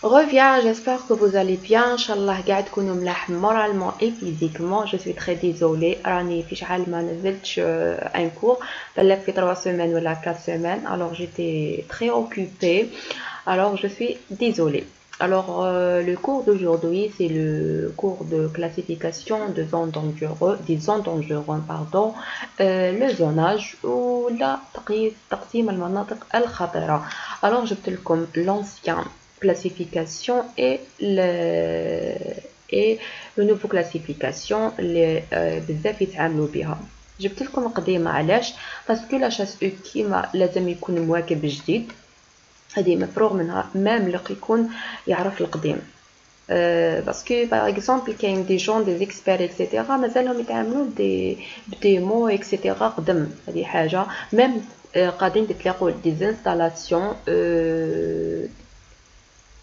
Reviens, j'espère que vous allez bien. Inch'Allah, قاعد تكونوا ملاح moralement et physiquement. Je suis très désolée. راني في شحال ما نزلتش un cours. بالك في 3 semaines ou 4 semaines. Alors j'étais très occupée. Alors je suis désolée. Alors le cours d'aujourd'hui, c'est le cours de classification des ondes dangereuses, pardon, le zonage ou la تقسيم المناطق الخطرة. Alors جبت لكم l'ancien classification et le nouveau classification اللي بزاف يتعاملوا بها. جبت لكم القديمه علاش باسكو لا شاس او كيما لازم يكون مواكب جديد. هذه مفروغ منها مام اللي يكون يعرف القديم. باسكو باغ اكزومبل كاين دي جون دي اكسبير اكسيتيرا مازالهم يتعاملوا بدي مو اكسيتيرا قدم. هذه حاجه مام قاعدين تلاقوا دي انستالاسيون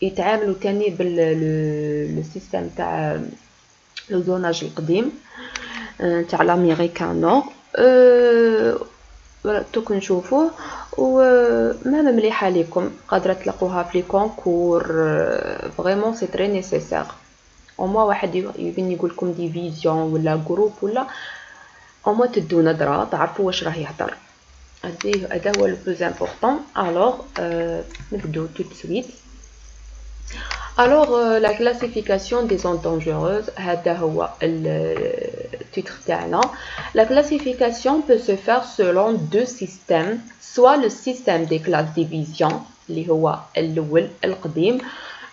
يتعاملوا تاني بال سيستم تاع لو زوناج القديم تاع لاميريكانو. دوك نشوفوه وما مليحه ليكم قادره تلقوها في لي كونكور. فريمون سي تري نيسيسير او موا واحد يبين يقول لكم ديفيزيون ولا جروب ولا او موا تدو نظره تعرفوا واش راه يهضر. هذا هو لو بلوز امبورطون. الوغ نبداو tout de suite. Alors, la classification des ondes dangereuses, هذا هو التيتر تاعنا. La classification peut se faire selon deux systèmes, soit le système des classes division اللي هو الأول القديم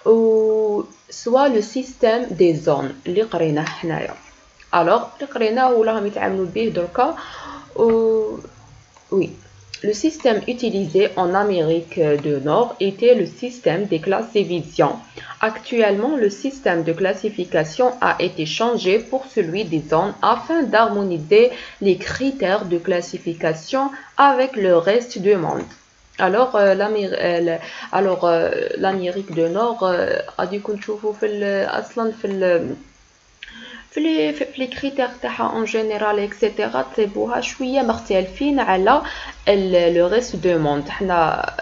و soit le système des zones اللي قريناه حنايا. Alors, اللي قريناه وراهم يتعاملوا به دركا. Oui. Le système utilisé en Amérique du Nord était le système des classes division. Actuellement, le système de classification a été changé pour celui des zones afin d'harmoniser les critères de classification avec le reste du monde. Alors, l'Amérique du Nord غادي يكون تشوفوا أصلا في لي كريتير تاعها اون جينيرال اكسيتيرا تسيبوها شويه مختلفين على لو ريست دو موند. حنا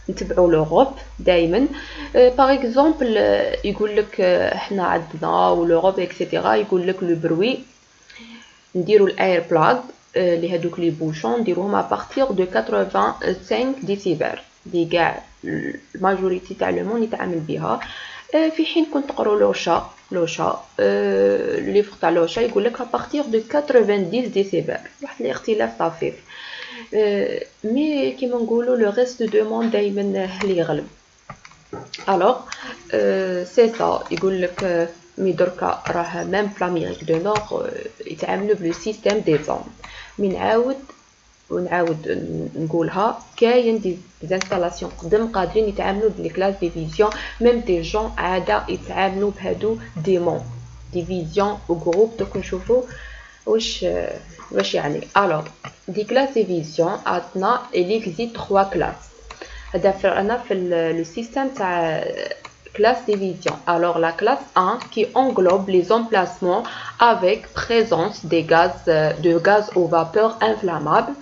نتبعوا لوروب دائما. باغ اكزومبل يقول لك حنا عندنا ولوروب اكسيتيرا يقول لك لو بروي نديروا الاير بلاغ اللي هذوك لي بوشون نديروهم ا بارتير دو 85 ديسيبل دي كاع الماجوريتي تاع لو مون يتعامل بها. في حين كنت تقروا لوشا الليفر تاع لوشا يقول لك à partir de 90 ديسيبل واحد الاختلاف طفيف. مي كيما نقولوا لو ريست دو موند دائما اللي يغلب. الوغ سي سا يقول لك مي دركا راه ميم في لاميريك دو نور يتعاملوا بلو سيستيم دي زون. ونعاود نقولها كاين دي انستالاسيون قدم قادرين يتعاملوا بلي كلاس ديفيزيون ميم دي جون عاده يتعاملوا بهادو ديمون ديفيزيون و جروب. دوك نشوفوا واش يعني. الوغ دي كلاس ديفيزيون عندنا ليكزيست 3 كلاس. هذا فرقنا في لو سيستم تاع classe division. Alors la classe 1 qui englobe les emplacements avec présence de gaz ou vapeur inflammable.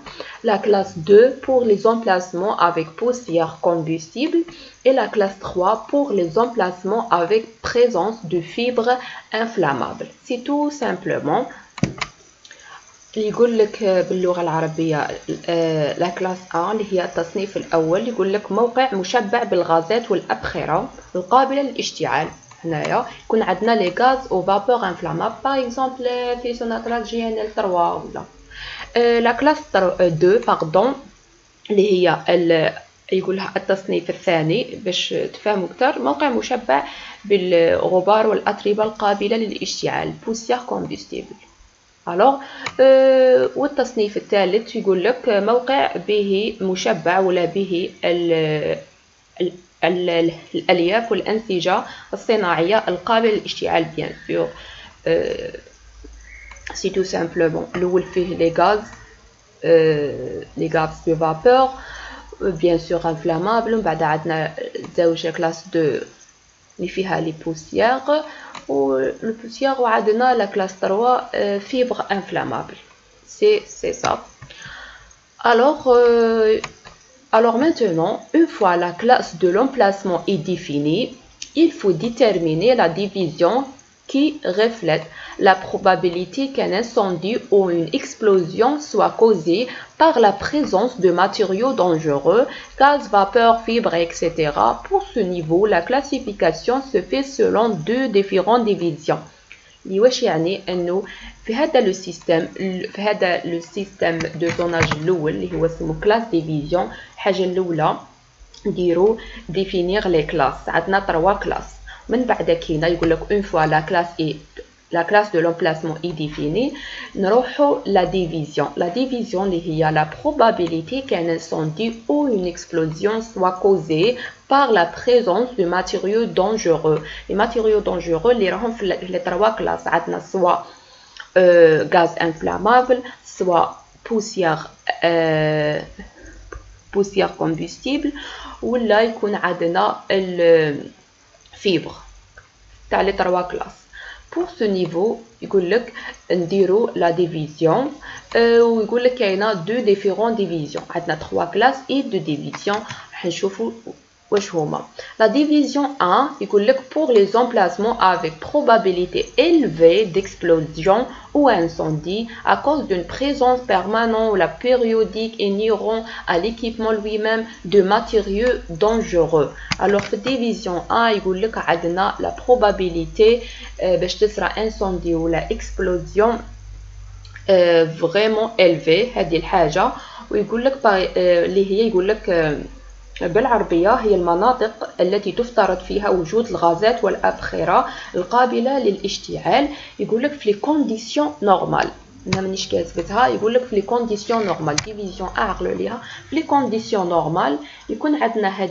La classe 2 pour les emplacements avec poussière combustible. Et la classe 3 pour les emplacements avec présence de fibres inflammables. C'est tout simplement. يقول لك باللغة العربية لا كلاس A اللي هي التصنيف الأول يقول لك موقع مشبع بالغازات والأبخرة القابلة للاشتعال. هنايا يكون عندنا لي غاز أو فابور انفلامابل باغ اكزومبل في سوناترال جي ان ال 3 ولا. لا كلاس 2 باردون اللي هي يقولها التصنيف الثاني باش تفهموا أكثر. موقع مشبع بالغبار والأتربة القابلة للاشتعال بوسيير كومبوستيبل. alors والتصنيف الثالث يقول لك موقع به مشبع ولا به الألياف والأنسجة الصناعية القابلة للاشتعال بيان سور. سي تو سامبلومون الأول فيه لي غاز دو فابور بيان سور انفلامابل. ومن بعد عندنا زوج كلاس 2 اللي فيها لي بوسيير والبوسيير وعندنا لا كلاس 3 فيبر انفلامابل. سي ça. Alors maintenant, une fois la classe de l'emplacement est définie, il faut déterminer la division qui reflète la probabilité qu'un incendie ou une explosion soit causée par la présence de matériaux dangereux, gaz, vapeur, fibres, etc. Pour ce niveau, la classification se fait selon deux différentes divisions. اللي واش يعني انه في هذا لو سيستم دو زوناج الاول اللي هو اسمه كلاس ديفيزيون. الحاجه الاولى نديرو ديفينير لي كلاس. عندنا 3 كلاس، من بعد كاينه يقول لك اون فوا لا كلاس دو لومبلاسمون اي ديفيني نروحو لا ديفيزيون اللي هي لا probabilité qu'un incendie ou une explosion soit causée par la présence de matériaux dangereux. Les matériaux dangereux اللي راهم في les 3 كلاس. عندنا soit gaz inflammable, soit poussière combustible, ولا يكون عندنا الفيبر تاع les 3 كلاس. Pour ce niveau يقول لك نديرو لا ديفيزيون ويقول لك كاينه دو ديفيرون ديفيزيون. عندنا 3 كلاس اي دو ديفيزيون. راح نشوفوا واش هما. La division 1 يقول لك pour les emplacements avec probabilité élevée d'explosion ou incendie à cause d'une présence permanente ou la périodique inhérente à l'équipement lui-même de matériaux dangereux. Alors في division 1 يقول لك عندنا la probabilité باش تصرى incendie ou la explosion vraiment élevée هذه الحاجة. ويقول لك اللي هي يقول لك بالعربية هي المناطق التي تفترض فيها وجود الغازات والأبخرة القابلة للاشتعال. يقول لك في لي كونديسيون نورمال. انا مانيش كاتبتها. يقول لك في لي كونديسيون نورمال ديفيزيون اعقلوا ليها. في لي كونديسيون نورمال يكون عندنا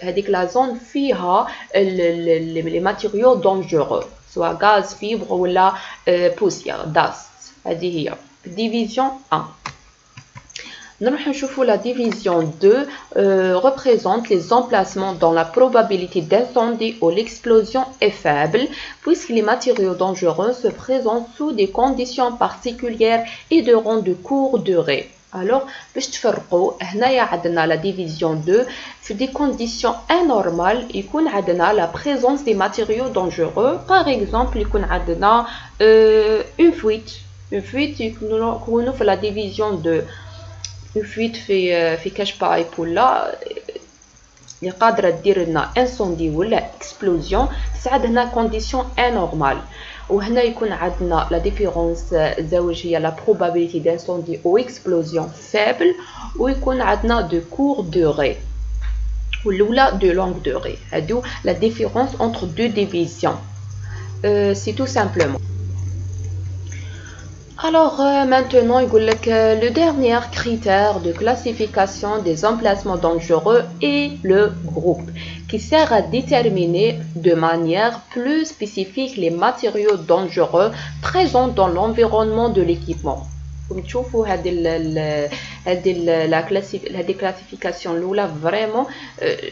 هذيك لا زون فيها لي ماتيريو دونجورو سواء غاز فيبر ولا بوسيير داست. هذه هي ديفيزيون 1. نروح نشوفوا la division 2 représente les emplacements dont la probabilité d'incendie ou l'explosion est faible puisque les matériaux dangereux se présentent sous des conditions particulières et durant de courte durée. Alors باش تفرقوا هنايا عندنا la division 2 في des conditions anormales يكون عندنا la présence des matériaux dangereux. par exemple يكون عندنا une fuite يكونوا في la division 2. fuite في كاش بايب ولا اللي قادره دير لنا انسوندي ولا اكسبلوزيون ساعد هنا كونديسيون انورمال. وهنا يكون عندنا لا ديفيرونس زوج هي لا probabilité d'incendie ou explosion faible ويكون عندنا دو كور دوغي والاولى دو لونغ دوغي. هادو لا ديفيرونس entre deux divisions. c'est tout simplement. Alors maintenant يقول لك le dernier critère de classification des emplacements dangereux est le groupe qui sert à déterminer de manière plus spécifique les matériaux dangereux présents dans l'environnement de l'équipement. comme تشوفوا هذه classification الاولى vraiment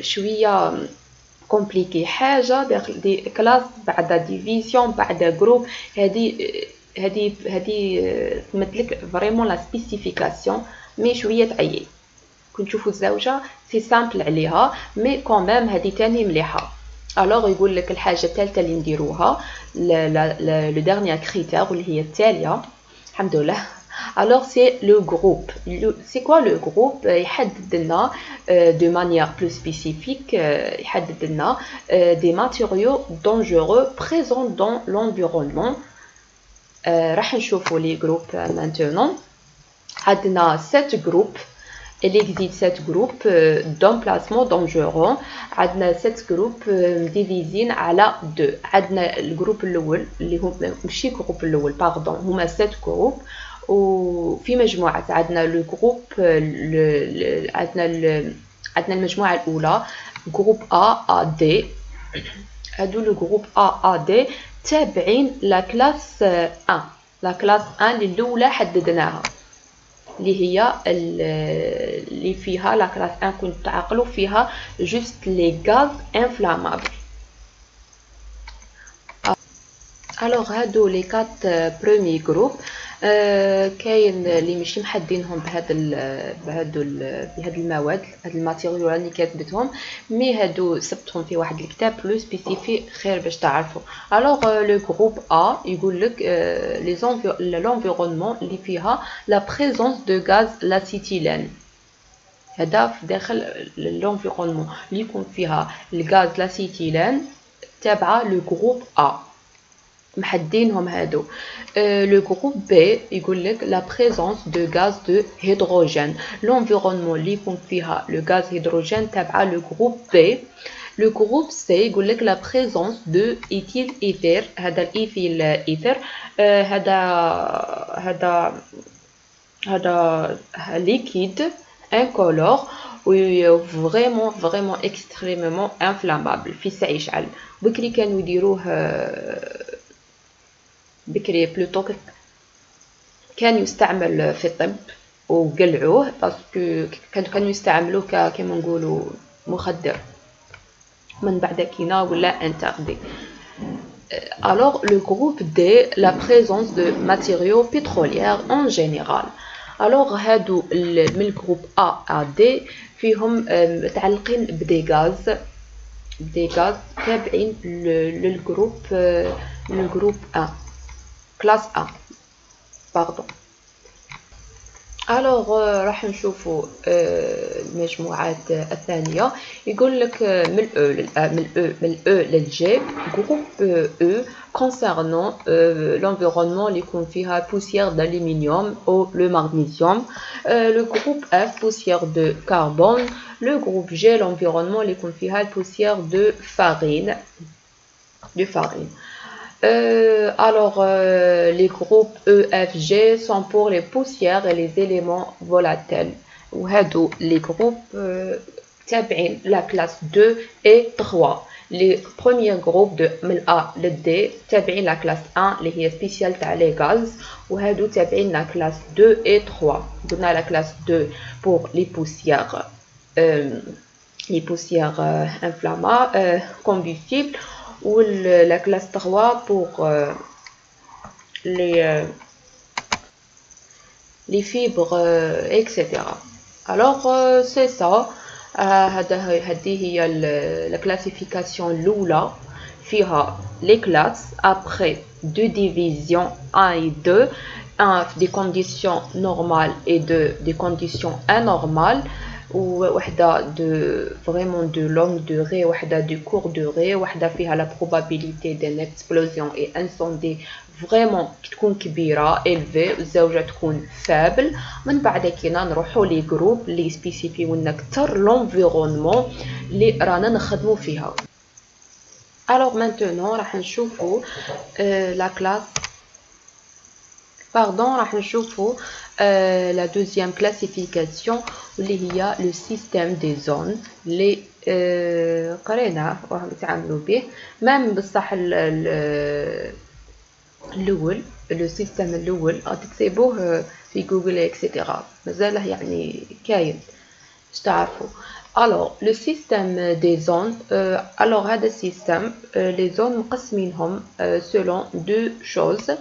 شويه compliqué. حاجه دي كلاس بعد ديفيزيون بعد جروب. هذه تمثلك فريمون لا سبيسيفيكاسيون مي شويه تعيي. كون تشوفوا الزوجه سي سامبل عليها مي كومام هذه تاني مليحه. الوغ يقول لك الحاجه الثالثه اللي نديروها لو ديرنيير كريتير واللي هي التاليه الحمد لله. الوغ سي لو جروب. سي كوا لو جروب؟ يحدد لنا دو مانيير بلو سبيسيفيك يحدد لنا دي ماتيريو دونجورو بريزون دون لونفيرونمون. راح نشوفوا لي جروب maintenant. عندنا 7 جروب. il existe 7 جروب d'emplacement dangereux. عندنا 7 جروب مديفيزين على 2. عندنا الجروب الاول اللي هو ماشي جروب الاول باردون هما 7 جروب وفي مجموعه. عندنا لو جروب عندنا المجموعه الاولى جروب A D. هادو لو جروب A D تابعين لا كلاس 1. لا كلاس 1 اللي الاولى حددناها اللي هي اللي فيها لا كلاس 1 كنت تعقلوا فيها جوست لي غاز انفلامابل. الوغ هادو لي 4 بروميي جروب كاين اللي ماشي محددينهم بهاد المواد، هاد الماتيريال اللي كاتبتهم، مي هادو سبتهم في واحد الكتاب لو سبيسيفي خير باش تعرفوا. الوغ لو جروب ا يقول لك لونفيرونمون اللي فيها لا بريزونس دو غاز لاسيتيلين. هذا في داخل لونفيرونمون اللي يكون فيها الغاز لاسيتيلين تابعه لو جروب ا، محدينهم هادو. لو جروب بي يقول لك لا بريزونس دو غاز دو هيدروجين، لونفيرونمون اللي يكون فيها لو غاز هيدروجين تابعه لو جروب بي. لو جروب سي يقول لك لا بريزونس دو ايثيل ايثير، هذا الايثيل ايثير هذا ليكيد incolore و vraiment extrêmement inflammable في الساعة يشعل. بكري كانوا يديروه بكري بلوتو كان يستعمل في الطب وقلعوه باسكو كانوا يستعملوه كما نقولوا مخدر، من بعد كينا ولا انتردي. Alors le groupe D, la présence de matériaux pétrolières en général. Alors هادو من الجروب A à D فيهم متعلقين بدي غاز تابعين للجروب 1 كلاس A باردون. Alors راح نشوفوا المجموعات الثانية. يقول لك من E للG groupe E concernant l'environnement اللي يكون فيها poussière d'aluminium ou le magnésium. Le groupe F poussière de carbone. Le groupe G l'environnement اللي يكون فيها poussière de farine. Alors les groupes E, F, G sont pour les poussières et les éléments volatiles. وهادو les groupes تابعين la classe 2 et 3. Les premiers groupes de من A le D تابعين la classe 1 اللي هي spéciale تاع les gaz، وهادو تابعين la classe 2 et 3. قلنا la classe 2 pour les poussières inflammables combustibles، ou la classe 3 pour les fibres etc. Alors c'est ça. هذه هي la classification الأولى فيها les classes après deux divisions 1 et 2, 1 des conditions normales et 2 des conditions anormales، وحده de vraiment de longue durée وحده de courte durée، وحده فيها la probabilité d'une explosion et incendie vraiment تكون كبيره élevée، الزوجه تكون faible. من بعد كينا نروحوا لي جروب اللي سبيسيفيونا اكثر l'environnement اللي رانا نخدموا فيها. alors maintenant راح نشوفوا la classe راح نشوفوا la deuxième classification اللي هي le système des zones اللي قرينا وهم يتعاملوا به. مام بصح الاول لو سيستم الاول غتكتبوه في جوجل اكسيتيرا، مازال يعني كاين باش تعرفوا. alors le système des zones alors هذا السيستم les zones مقسمينهم selon deux choses.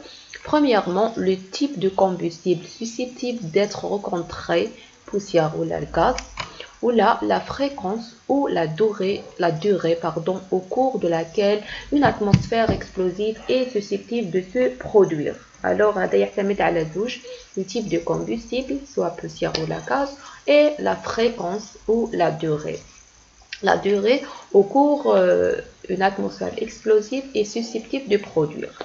Premièrement, le type de combustible susceptible d'être rencontré, poussière ou le gaz, ou la fréquence ou la durée au cours de laquelle une atmosphère explosive est susceptible de se produire. Alors, هذا يعتمد على زوج، le type de combustible, soit poussière ou la gaz, et la fréquence ou la durée. La durée au cours une atmosphère explosive est susceptible de produire.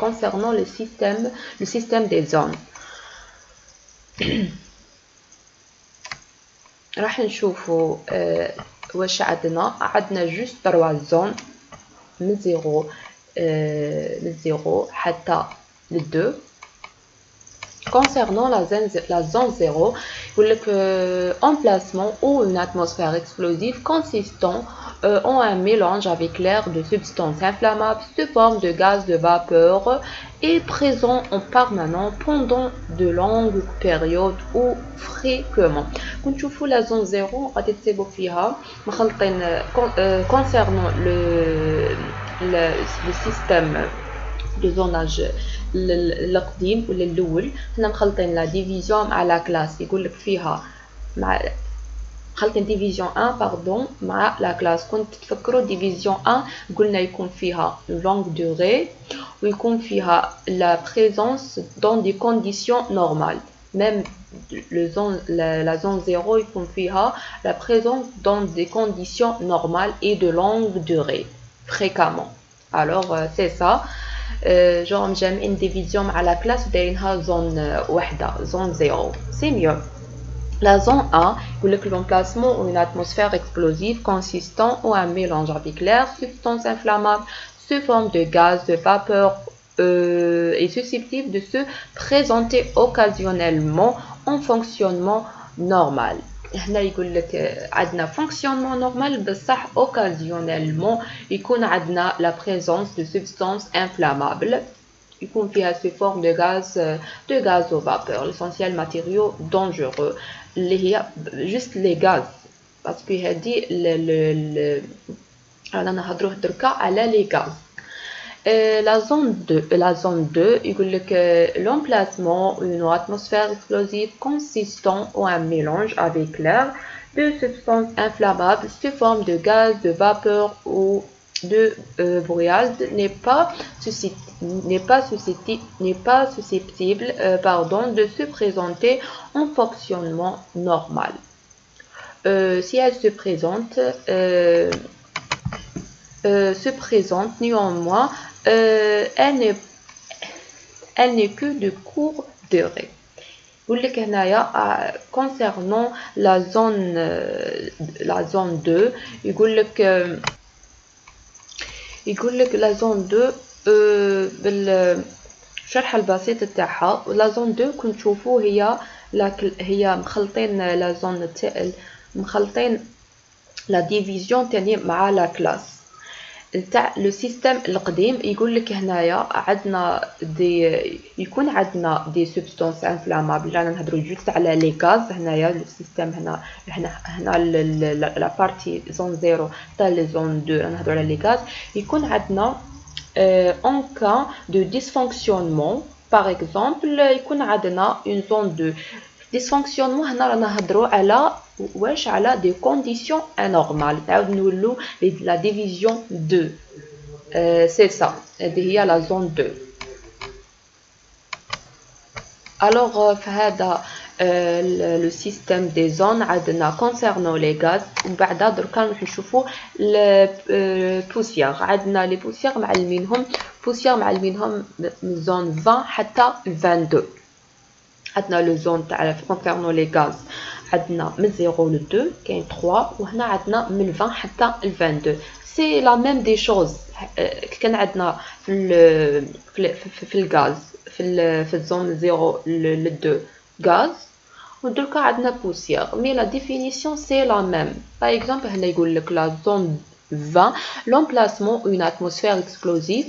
concernant le système des zones. راح نشوفوا واش عندنا جوست 3 زون من 0 حتى ل 2. Concernant la zone 0, يقول لك emplacement ou une atmosphère explosive consistant en un mélange avec l'air de substances inflammables sous forme de gaz de vapeur et présent en permanence pendant de longues périodes ou fréquemment. كنشوفوا la zone 0 غادي تكتبوا فيها مخلطين concernant le système de zonage القديم ولا الاول حنا مخلطين لا ديفيزيون مع لا كلاس يقول لك فيها مع خلطين ديفيزيون 1 باردون مع لا كلاس. كنت تفكروا ديفيزيون 1 قلنا يكون فيها لونغ دوغي ويكون فيها لا بريزونس دون دي كونديسيون نورمال. même la zone 0 يكون فيها la présence dans des conditions normales et de longue durée fréquemment. alors c'est ça. genre مجمعين ديفيزيون مع la classe ودايرينها زون وحده زون 0 c'est mieux. La zone A, l'emplacement ou une atmosphère explosive consistant ou un mélange avec l'air, substance inflammable, sous forme de gaz, de vapeur est susceptible de se présenter occasionnellement en fonctionnement normal. هنا يقول لك عندنا fonctionnement normal بصح occasionnellement يكون عندنا la présence de substances inflammables يكون فيها sous forme de gaz ou vapeur, l'essentiel matériaux dangereux اللي هي juste les gaz parce que هذه رانا نهضروا دركا على les gaz. La zone 2 يقول لك l'emplacement une atmosphère explosive consistant ou un mélange avec l'air de substances inflammables sous forme de gaz, de vapeur ou de brouillard n'est pas susceptible de se présenter en fonctionnement normal. Si elle se présente néanmoins, elle n'est que de courte durée. Concernant la zone 2 يقول لك la zone 2 بالشرح البسيط تاعها. la zone 2 كنت تشوفوا هي مخلطين la zone مخلطين la division تاني مع la classe تاع لو سيستم القديم. يقول لك هنايا عندنا يكون عندنا دي سبستانس انفلامابل. رانا نهضروا جوست على لي غاز هنايا لو سيستم هنا لا بارتي زون 0 تاع لي زون 2 رانا نهضروا على لي غاز. يكون عندنا en cas de dysfonctionnement par exemple يكون عندنا une zone de dysfonctionnement. هنا رانا نهضروا على واش على des conditions anormales. نعاود نولوا la division 2 c'est ça هذه هي la zone 2. alors في هذا le système des zones عندنا concernant les gaz ومن بعد دركا نروح نشوفوا البوسيير. عندنا لي بوسيير معلمينهم من زون 20 حتى 22. عندنا لو زون تاع concernant les gaz عندنا من 0 ل 2 كاين 3 وهنا عندنا من 20 حتى 22. سي لا ميم دي شوز كان عندنا في الغاز في الزون 0 ل 2 غاز ودركا عندنا بوسيير مي لا ديفينيسيون سي لا ميم. باغ اكزومبل هنا يقول لك لا زون 20 l'emplacement une atmosphère explosive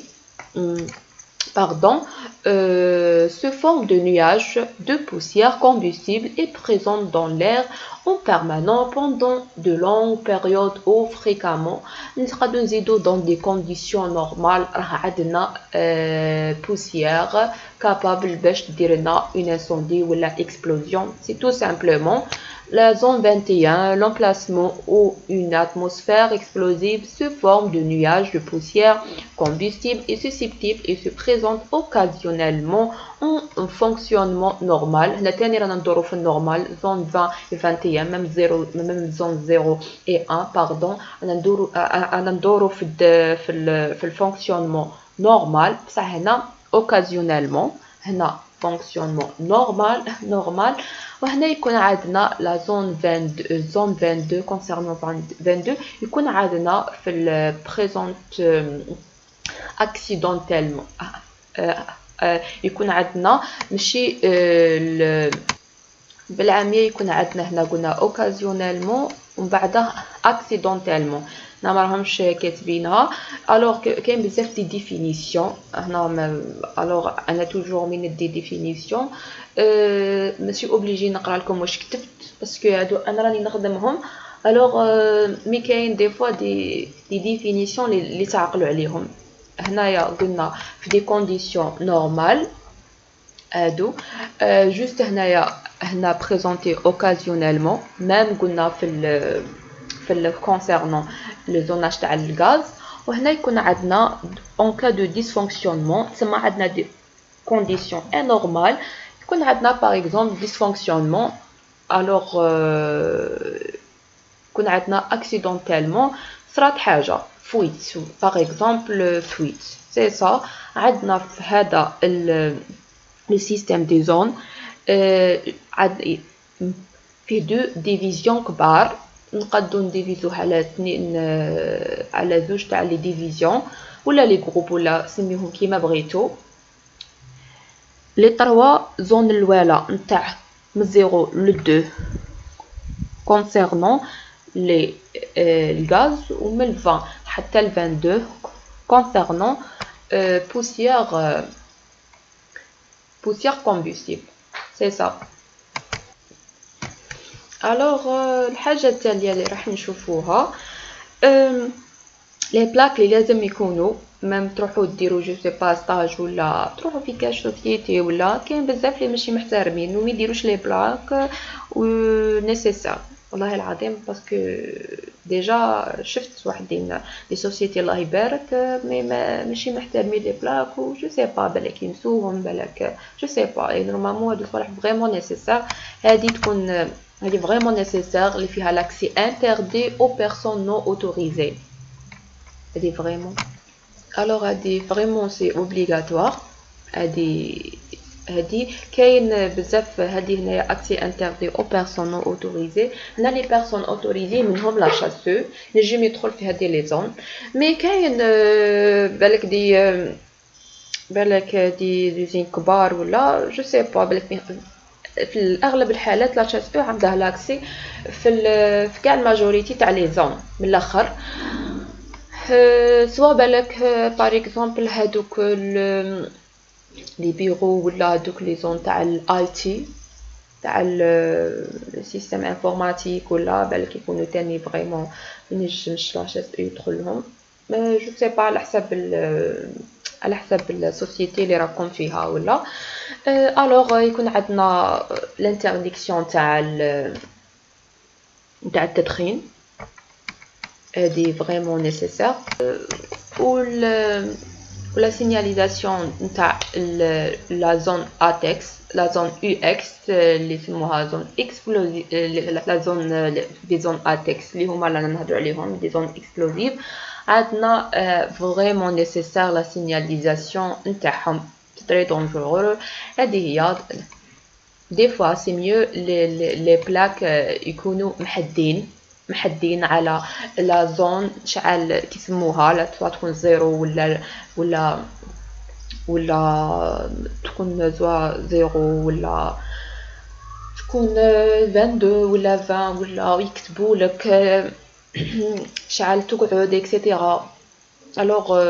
se forme de nuages de poussière combustible et présente dans l'air en permanent pendant de longues périodes ou fréquemment. نقدروا نزيدوا dans des conditions normales راه عندنا poussière capable باش دير لنا une incendie ou la explosion. c'est tout simplement la zone 21 l'emplacement où une atmosphère explosive se forme de nuages de poussière combustible et susceptible et se présente occasionnellement en fonctionnement normal. هنا تاني رانا ندورو في النورمال zone 20 et 21 même zone 0 et 1 pardon رانا ندورو في الفونكسيونمون نورمال بصح هنا occasionnellement هنا fonctionnement normal وهنا يكون عندنا لا زون 22 concernant 22 يكون عندنا في البريزونت accidentellement يكون عندنا ماشي بالعامية يكون عندنا هنا قلنا occasionnellement ومن بعدها accidentellement ما راهمش كاتبينها. الوغ كاين بزاف دي ديفينيسيون هنا. الوغ انا توجور من دي ديفينيسيون ماشي اوبليجي نقرا لكم واش كتبت باسكو هادو انا راني نخدمهم الوغ مي كاين دي فوا دي ديفينيسيون اللي تعقلوا عليهم. هنايا قلنا في دي كونديسيون نورمال هادو جوست هنا بريزونتي اوكازيونيلمون ميم قلنا في كونسيرنون لو زوناج تاع الغاز. وهنا يكون عندنا اون كا دو ديسفونكسيونمون تسمى عندنا دي كونديسيون انورمال. يكون عندنا باغ اكزومبل ديسفونكسيونمون الوغ يكون عندنا اكسيدونتيلمون صرات حاجه فويت باغ اكزومبل فويت سي سا. عندنا في هذا le système des zones فيه دو ديفيزيون كبار نقدروا نديفيزوه على اثنين على زوج تاع لي ديفيزيون ولا لي جروب ولا سميوهم كيما بغيتو. لي 3 زون الاولى نتاع من 0 ل 2 concernant les الغاز ومن 20 حتى ل 22 concernant poussière combustible. C'est ça. Alors الحاجة التالية اللي راح نشوفوها لي بلاك اللي لازم يكونوا ميم تروحوا ديروا جو سي با ستاج ولا تروحوا في كاش سوسيتي ولا كاين بزاف اللي ماشي محترمين وما يديروش لي بلاك و نيسيسار والله العظيم باسكو ديجا شفت وحدين لي سوسيتي الله يبارك مي ماشي محترمين لي بلاك و جو سي با بالك ينسوهم بالك جو سي با اي نورمالمون هادو صوالح فريمون نيسيسار. هادي تكون هادي فريمون نيسيسار اللي فيها لاكسي انتردي او بيرسون نو اوتوريزي. هادي فريمون alors هادي فريمون سي اوبليغاتوار. هادي كاين بزاف هادي هنايا اكسي انتردي او بيرسون نو اوتوريزي. هنا لي بيرسون اوتوريزي منهم لا شاسو نجم يدخل في هادي لي زون مي كاين بالك دي زين كبار ولا جو سي با بالك في الاغلب الحالات لا شاسو عندها لاكسي في كاع الماجوريتي تاع لي زون من الاخر. سوا بالك بار اكزومبل هادوك لي بيرو ولا هادوك لي زون تاع الاي تي تاع السيستم انفورماتيك ولا بالك يكونوا تاني فريمون منجمش لا شاس يدخلهم جو سي با على حسب السوسيتي اللي راكم فيها ولا. الوغ يكون عندنا الانترديكسيون تاع التدخين هادي فريمون نيسيسار ولا سينياليزاسيون نتاع لا زون اتكس لا زون يو اكس اللي يسموها زون اكسبلوزيف لا زون دي زون اتكس اللي هما رانا نهضروا عليهم دي زون اكسبلوزيف. عندنا فريمون نيسيسار لا سينياليزاسيون نتاعهم تري دونجورو. هذه هي دي فوا سي ميو لي بلاك يكونوا محدين على لا زون شحال كيسموها لا تكون زيرو ولا تكون زيرو ولا تكون 22 ولا 20 ولا يكتبوا لك شحال تقعد اكسيتيرا. الوغ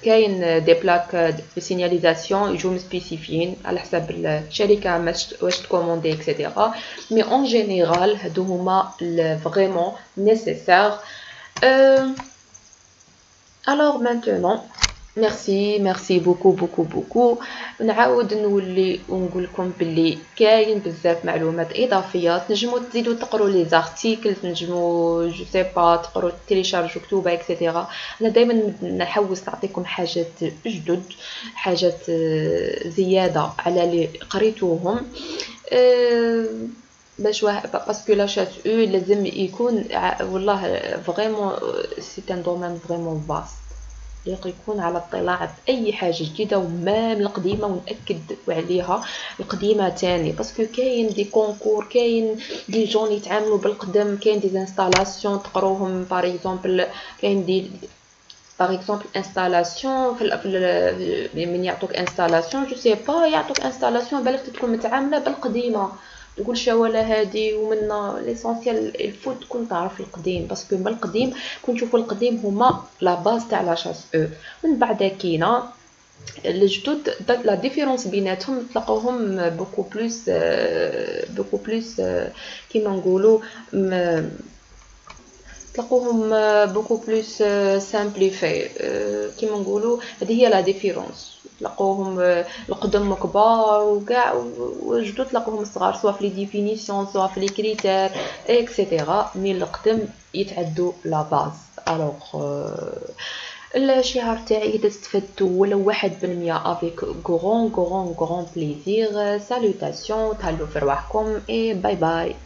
كاين دي بلاك دو سينياليزاسيون يجو سبيسيفيين على حسب الشركه واش تكوموندي اكسيتيرا مي اون جينيرال هادو هما فريمون نيسيسار. الوغ مانتونون ميرسي بوكو. نعاود نولي ونقول لكم باللي كاين بزاف معلومات اضافيه تنجموا تزيدوا تقروا لي زارتيكل تنجموا جو سي با تقروا تيليشارجوا كتوبه اكسيتيرا. انا دائما نحوس نعطيكم حاجات جدد حاجات زياده على اللي قريتوهم باش باسكو لا شاس لازم يكون والله فريمون سي ان دومين فريمون فاست يكون على اطلاع باي حاجه جديده وما من القديمه ونأكد عليها القديمه تاني باسكو كاين دي كونكور كاين دي جون يتعاملوا بالقدم كاين دي انستالاسيون تقروهم باغ اكزومبل كاين دي باغ اكزومبل انستالاسيون من يعطوك انستالاسيون جو سي با يعطوك انستالاسيون بالك تكون متعامله بالقديمه تقول شوالا هادي ومنا ليسونسيال الفو تكون تعرف القديم باسكو من القديم كون تشوفوا القديم هما لا باز تاع لا شاس من بعد كاينه الجدد لا ديفيرونس بيناتهم تلقاوهم بوكو بلوس كيما نقولوا تلقوهم بوكو بلوس سامبليفي، كيما نقولوا هذه هي لا ديفيرونس. تلقوهم القدم كبار وكاع، وجدوا تلقوهم صغار سوا في لي ديفينيسيون سوا في لي كريتير اكسيتيرا، مي القدم يتعدوا لا باز. الوغ الشهر تاعي اذا استفدتوا ولو 1% افيك غران غران غران بليزير. سالوتاسيون، تهلاو في رواحكم، اي باي باي.